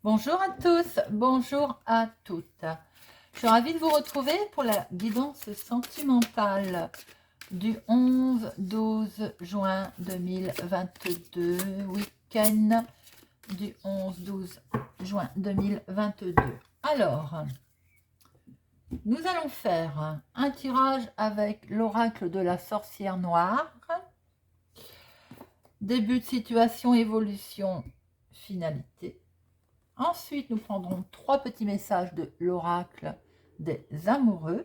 Bonjour à tous, bonjour à toutes. Je suis ravie de vous retrouver pour la guidance sentimentale du 11-12 juin 2022, week-end du 11-12 juin 2022. Alors, nous allons faire un tirage avec l'oracle de la sorcière noire. Début de situation, évolution, finalité. Ensuite, nous prendrons 3 petits messages de l'oracle des amoureux.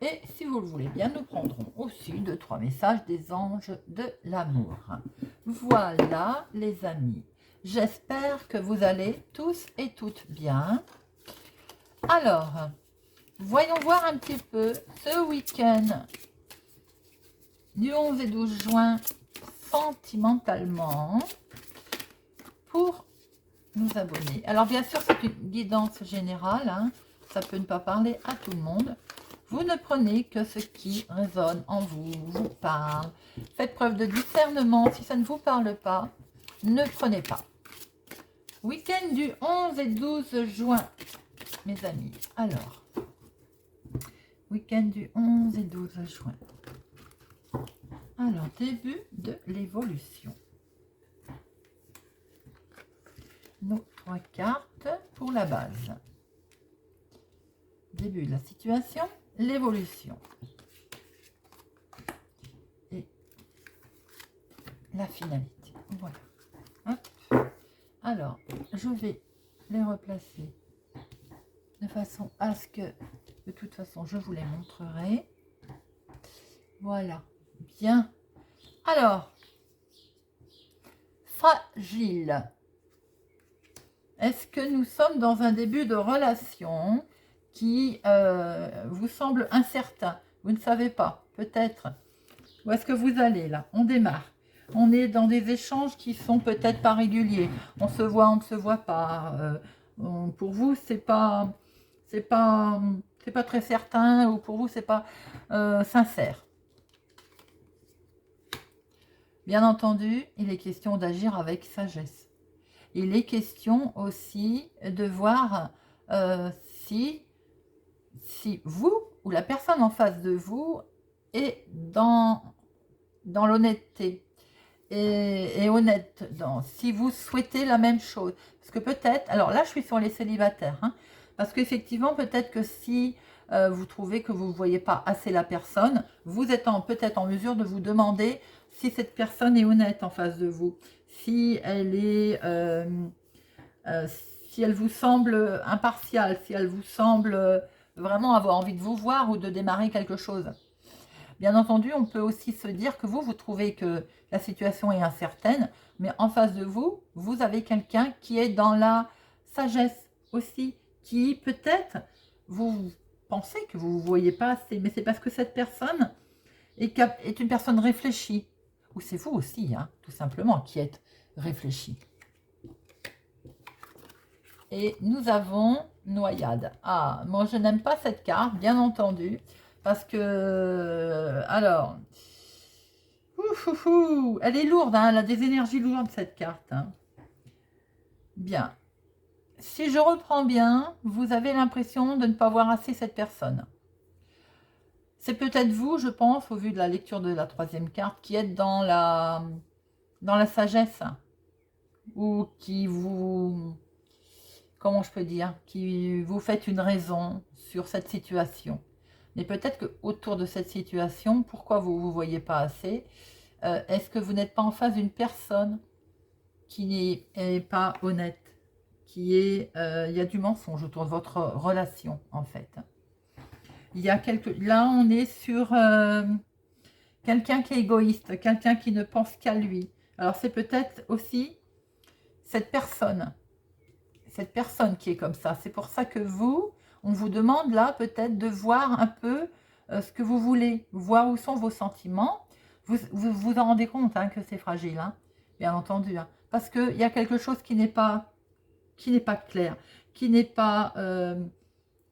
Et si vous le voulez bien, nous prendrons aussi 2-3 messages des anges de l'amour. Voilà les amis. J'espère que vous allez tous et toutes bien. Alors, voyons voir un petit peu ce week-end du 11 et 12 juin sentimentalement pour nous abonner. Alors bien sûr, c'est une guidance générale, hein. Ça peut ne pas parler à tout le monde. Vous ne prenez que ce qui résonne en vous, vous parle. Faites preuve de discernement. Si ça ne vous parle pas, ne prenez pas. Week-end du 11 et 12 juin, mes amis. Alors, week-end du 11 et 12 juin. Alors, début de l'évolution. Nos 3 cartes pour la base. Début de la situation, l'évolution. Et la finalité. Voilà. Hop. Alors, je vais les replacer de façon à ce que, de toute façon, je vous les montrerai. Voilà. Bien. Alors, fragile. Est-ce que nous sommes dans un début de relation qui vous semble incertain? Vous ne savez pas, peut-être. Où est-ce que vous allez là? On démarre. On est dans des échanges qui sont peut-être pas réguliers. On se voit, on ne se voit pas. Pour vous, c'est pas très certain, ou pour vous, c'est pas sincère. Bien entendu, il est question d'agir avec sagesse. Il est question aussi de voir si vous ou la personne en face de vous est dans l'honnêteté et honnête, si vous souhaitez la même chose. Parce que peut-être, alors là je suis sur les célibataires, hein, parce qu'effectivement peut-être que si vous trouvez que vous ne voyez pas assez la personne, vous êtes peut-être en mesure de vous demander si cette personne est honnête en face de vous, si elle est si elle vous semble impartiale, si elle vous semble vraiment avoir envie de vous voir ou de démarrer quelque chose. Bien entendu, on peut aussi se dire que vous trouvez que la situation est incertaine, mais en face de vous, vous avez quelqu'un qui est dans la sagesse aussi, qui peut-être, vous pensez que vous ne vous voyez pas assez, mais c'est parce que cette personne est une personne réfléchie. Ou c'est vous aussi, hein, tout simplement, qui êtes réfléchi. Et nous avons noyade. Ah, moi je n'aime pas cette carte, bien entendu, parce que, alors, elle est lourde, hein, elle a des énergies lourdes cette carte. Hein. Bien. Si je reprends bien, vous avez l'impression de ne pas voir assez cette personne. C'est peut-être vous, je pense, au vu de la lecture de la 3e carte, qui êtes dans la sagesse, ou qui vous... comment je peux dire, qui vous faites une raison sur cette situation. Mais peut-être que autour de cette situation, pourquoi vous ne vous voyez pas assez? Est-ce que vous n'êtes pas en face d'une personne qui n'est pas honnête, qui est, il y a du mensonge autour de votre relation en fait. Il y a là on est sur quelqu'un qui est égoïste, quelqu'un qui ne pense qu'à lui. Alors c'est peut-être aussi cette personne qui est comme ça. C'est pour ça que on vous demande là peut-être de voir un peu ce que vous voulez, voir où sont vos sentiments. Vous en rendez compte, hein, que c'est fragile, hein, bien entendu, hein, parce qu'il y a quelque chose qui n'est pas clair, qui n'est pas...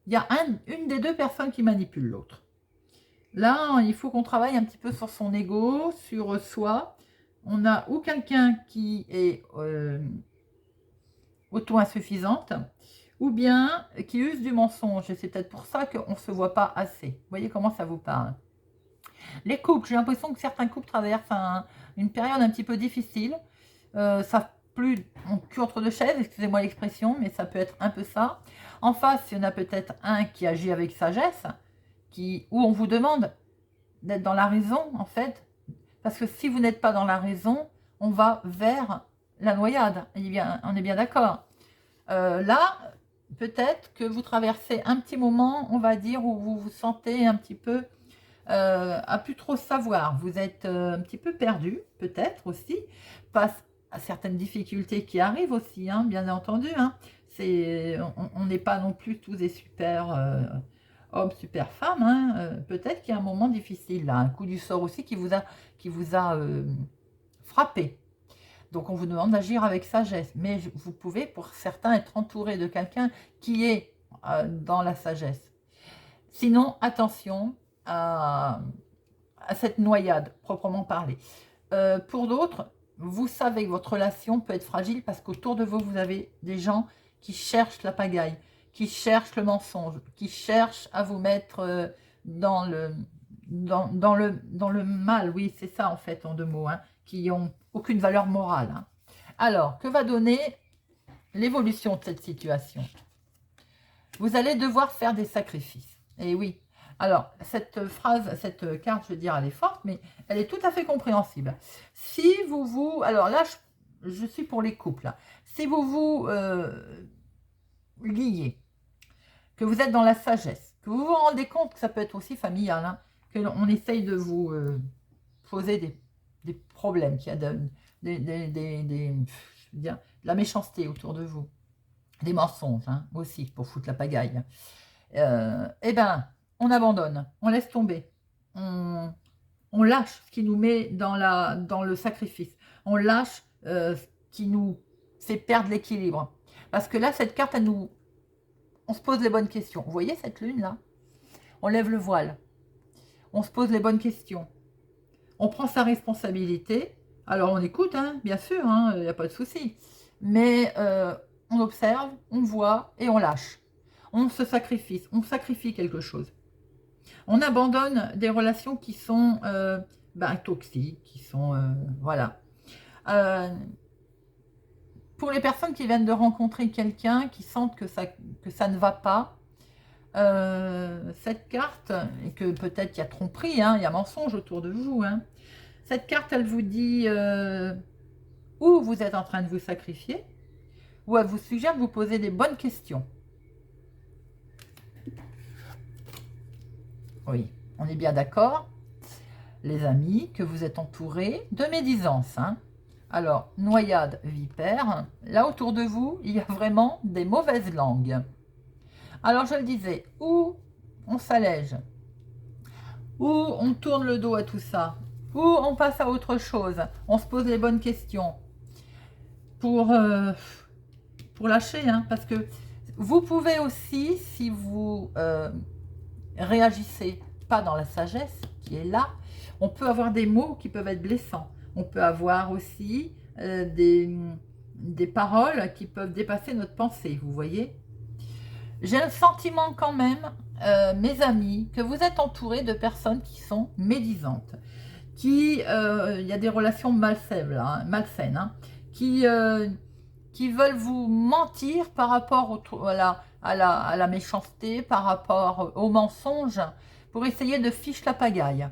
il y a une des deux personnes qui manipule l'autre. Là, il faut qu'on travaille un petit peu sur son ego, sur soi. On a ou quelqu'un qui est... auto-insuffisante, ou bien qui use du mensonge. Et c'est peut-être pour ça qu'on ne se voit pas assez. Vous voyez comment ça vous parle? Les couples, j'ai l'impression que certains couples traversent une période un petit peu difficile. Ça plus on cul entre deux chaises, excusez-moi l'expression, mais ça peut être un peu ça. En face, il y en a peut-être un qui agit avec sagesse, où on vous demande d'être dans la raison, en fait. Parce que si vous n'êtes pas dans la raison, on va vers la noyade. On est bien d'accord. Là, peut-être que vous traversez un petit moment, on va dire, où vous vous sentez un petit peu à plus trop savoir. Vous êtes un petit peu perdu, peut-être aussi, face à certaines difficultés qui arrivent aussi, hein, bien entendu. Hein. On n'est pas non plus tous des super hommes, super femmes. Hein. Peut-être qu'il y a un moment difficile, là, un coup du sort aussi qui vous a frappé. Donc on vous demande d'agir avec sagesse. Mais vous pouvez, pour certains, être entouré de quelqu'un qui est dans la sagesse. Sinon, attention à cette noyade, proprement parlé. Pour d'autres, vous savez que votre relation peut être fragile parce qu'autour de vous, vous avez des gens qui cherchent la pagaille, qui cherchent le mensonge, qui cherchent à vous mettre dans le mal. Oui, c'est ça en fait, en deux mots, hein, qui n'ont aucune valeur morale. Hein. Alors, que va donner l'évolution de cette situation? Vous allez devoir faire des sacrifices. Et oui, alors, cette phrase, cette carte, je veux dire, elle est forte, mais elle est tout à fait compréhensible. Si alors là, je suis pour les couples. Là. Si vous vous liez, que vous êtes dans la sagesse, que vous vous rendez compte que ça peut être aussi familial, hein, qu'on essaye de vous poser des problèmes, qu'il y a de la méchanceté autour de vous, des mensonges hein, aussi, pour foutre la pagaille. Eh bien, on abandonne, on laisse tomber, on lâche ce qui nous met dans le sacrifice, on lâche ce qui nous fait perdre l'équilibre. Parce que là, cette carte, on se pose les bonnes questions. Vous voyez cette lune-là? On lève le voile, on se pose les bonnes questions, on prend sa responsabilité. Alors, on écoute, hein, bien sûr, il n'y a pas de souci. Mais on observe, on voit et on lâche. On se sacrifie, on sacrifie quelque chose. On abandonne des relations qui sont toxiques, qui sont... voilà. Pour les personnes qui viennent de rencontrer quelqu'un, qui sentent que ça ne va pas, cette carte, et que peut-être il y a tromperie, hein, il y a mensonge autour de vous, hein, cette carte, elle vous dit où vous êtes en train de vous sacrifier, ou elle vous suggère de vous poser des bonnes questions. Oui, on est bien d'accord, les amis, que vous êtes entourés de médisance. Hein. Alors, noyade, vipère, là autour de vous, il y a vraiment des mauvaises langues. Alors, je le disais, où on s'allège, où on tourne le dos à tout ça, où on passe à autre chose, on se pose les bonnes questions pour lâcher, hein, parce que vous pouvez aussi, si vous réagissez pas dans la sagesse qui est là, on peut avoir des mots qui peuvent être blessants. On peut avoir aussi des paroles qui peuvent dépasser notre pensée, vous voyez. J'ai le sentiment quand même, mes amis, que vous êtes entourés de personnes qui sont médisantes, il y a des relations malsaines, hein, qui veulent vous mentir par rapport à la méchanceté, par rapport au mensonge, pour essayer de ficher la pagaille.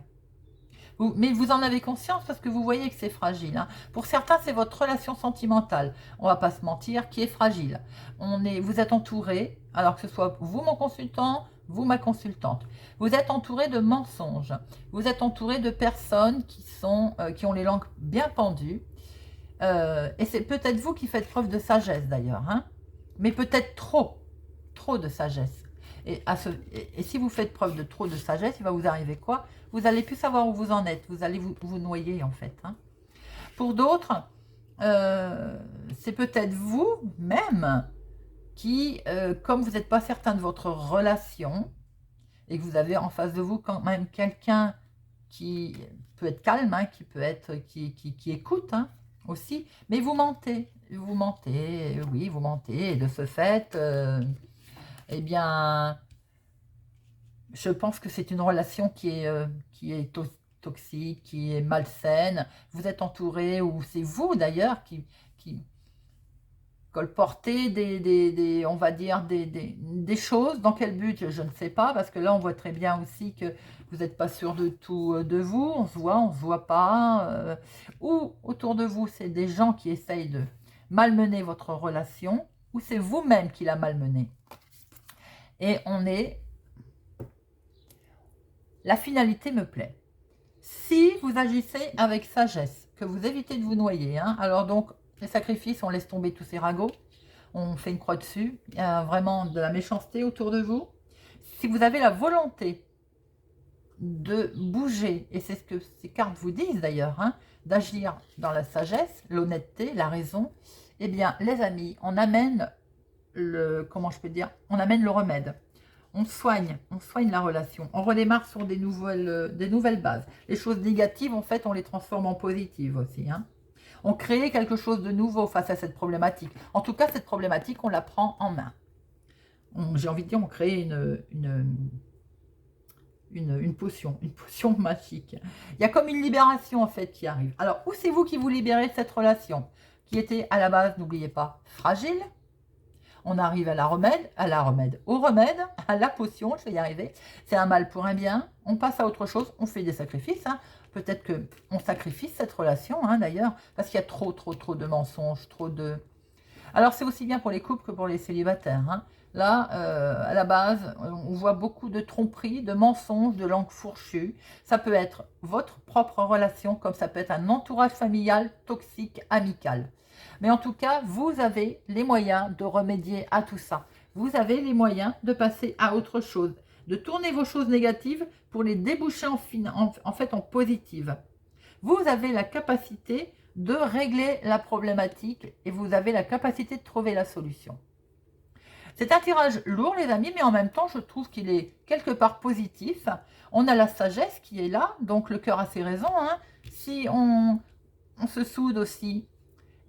Mais vous en avez conscience parce que vous voyez que c'est fragile. Hein. Pour certains, c'est votre relation sentimentale, on ne va pas se mentir, qui est fragile. Vous êtes entouré, alors que ce soit vous mon consultant, vous ma consultante, vous êtes entouré de mensonges, vous êtes entouré de personnes qui ont les langues bien pendues, et c'est peut-être vous qui faites preuve de sagesse d'ailleurs, hein, mais peut-être trop de sagesse. Et si vous faites preuve de trop de sagesse, il va vous arriver quoi? Vous allez plus savoir où vous en êtes, vous allez vous noyer en fait. Hein. Pour d'autres, c'est peut-être vous-même qui, comme vous n'êtes pas certain de votre relation, et que vous avez en face de vous quand même quelqu'un qui peut être calme, hein, qui écoute hein, aussi, mais vous mentez. vous mentez, oui, vous mentez. Et de ce fait, eh bien, je pense que c'est une relation qui est toxique, qui est malsaine. Vous êtes entouré, ou c'est vous d'ailleurs qui colportez on va dire, des choses. Dans quel but, je ne sais pas, parce que là, on voit très bien aussi que vous n'êtes pas sûr de tout de vous. On se voit pas. Ou autour de vous, c'est des gens qui essayent de malmener votre relation, ou c'est vous-même qui la malmenez. Et la finalité me plaît. Si vous agissez avec sagesse, que vous évitez de vous noyer, hein, alors donc, les sacrifices, on laisse tomber tous ces ragots, on fait une croix dessus, il y a vraiment de la méchanceté autour de vous. Si vous avez la volonté de bouger, et c'est ce que ces cartes vous disent d'ailleurs, hein, d'agir dans la sagesse, l'honnêteté, la raison, eh bien, les amis, on amène comment je peux dire, on amène le remède. On soigne la relation. On redémarre sur des nouvelles bases. Les choses négatives, en fait, on les transforme en positives aussi. Hein. On crée quelque chose de nouveau face à cette problématique. En tout cas, cette problématique, on la prend en main. J'ai envie de dire, on crée une potion magique. Il y a comme une libération, en fait, qui arrive. Alors, où c'est vous qui vous libérez de cette relation qui était, à la base, n'oubliez pas, fragile. On arrive au remède, à la potion, je vais y arriver. C'est un mal pour un bien. On passe à autre chose, on fait des sacrifices. Hein. Peut-être qu'on sacrifie cette relation, hein, d'ailleurs, parce qu'il y a trop de mensonges, Alors, c'est aussi bien pour les couples que pour les célibataires. Hein. Là, à la base, on voit beaucoup de tromperies, de mensonges, de langues fourchues. Ça peut être votre propre relation, comme ça peut être un entourage familial, toxique, amical. Mais en tout cas, vous avez les moyens de remédier à tout ça. Vous avez les moyens de passer à autre chose, de tourner vos choses négatives pour les déboucher en fait en positives. Vous avez la capacité de régler la problématique et vous avez la capacité de trouver la solution. C'est un tirage lourd, les amis, mais en même temps, je trouve qu'il est quelque part positif. On a la sagesse qui est là, donc le cœur a ses raisons. Hein. Si on se soude aussi,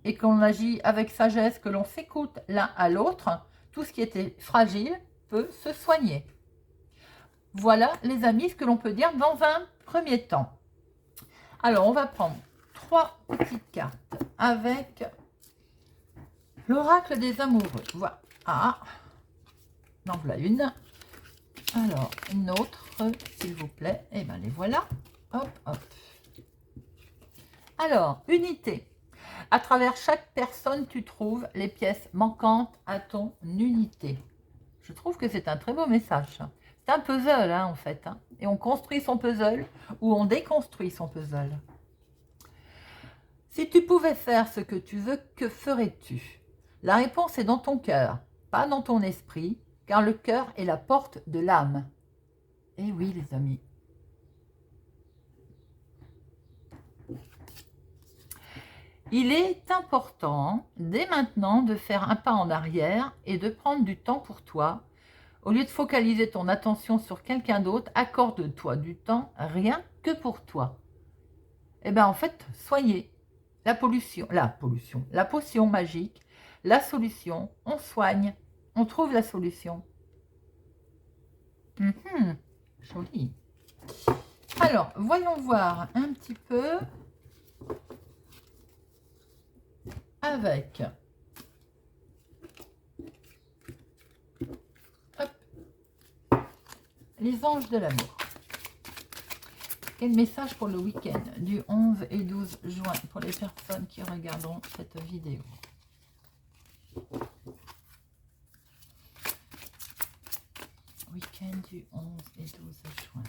et qu'on agit avec sagesse, que l'on s'écoute l'un à l'autre, tout ce qui était fragile peut se soigner. Voilà, les amis, ce que l'on peut dire dans un premier temps. Alors, on va prendre 3 petites cartes avec l'oracle des amoureux. Voilà. Ah, non, voilà une. Alors, une autre, s'il vous plaît. Et bien, les voilà. Hop, hop. Alors, unité. À travers chaque personne, tu trouves les pièces manquantes à ton unité. Je trouve que c'est un très beau message. C'est un puzzle, hein, en fait. Hein. Et on construit son puzzle ou on déconstruit son puzzle. Si tu pouvais faire ce que tu veux, que ferais-tu? La réponse est dans ton cœur, pas dans ton esprit, car le cœur est la porte de l'âme. Eh oui, les amis. Il est important, dès maintenant, de faire un pas en arrière et de prendre du temps pour toi. Au lieu de focaliser ton attention sur quelqu'un d'autre, accorde-toi du temps rien que pour toi. Eh bien, en fait, soignez la potion magique, la solution, on soigne, on trouve la solution. Joli. Alors, voyons voir un petit peu avec les anges de l'amour. Quel message pour le week-end du 11 et 12 juin pour les personnes qui regarderont cette vidéo? Week-end du 11 et 12 juin.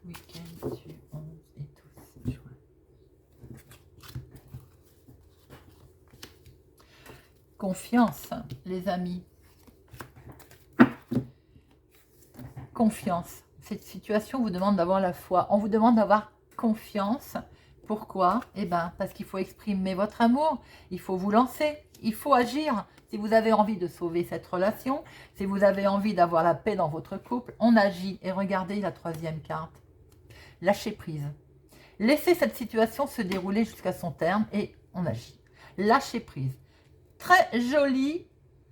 Week-end du 11 et 12 juin. Confiance, les amis. Confiance. Cette situation vous demande d'avoir la foi. On vous demande d'avoir confiance. Pourquoi? Eh bien, parce qu'il faut exprimer votre amour. Il faut vous lancer. Il faut agir. Si vous avez envie de sauver cette relation, si vous avez envie d'avoir la paix dans votre couple, on agit. Et regardez la 3e carte. Lâcher prise. Laissez cette situation se dérouler jusqu'à son terme et on agit. Lâchez prise. Très joli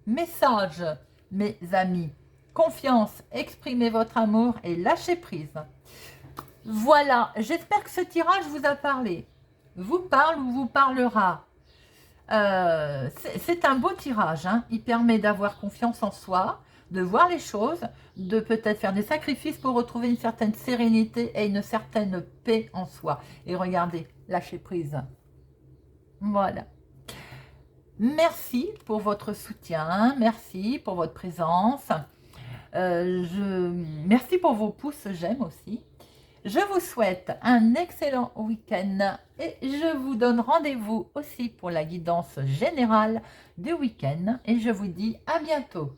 message, mes amis. Confiance, exprimez votre amour et lâchez prise. Voilà, j'espère que ce tirage vous a parlé. Vous parle ou vous parlera. C'est un beau tirage, hein. Il permet d'avoir confiance en soi, de voir les choses, de peut-être faire des sacrifices pour retrouver une certaine sérénité et une certaine paix en soi. Et regardez, lâchez prise. Voilà. Merci pour votre soutien, merci pour votre présence. Merci pour vos pouces j'aime aussi. Je vous souhaite un excellent week-end et je vous donne rendez-vous aussi pour la guidance générale du week-end et je vous dis à bientôt.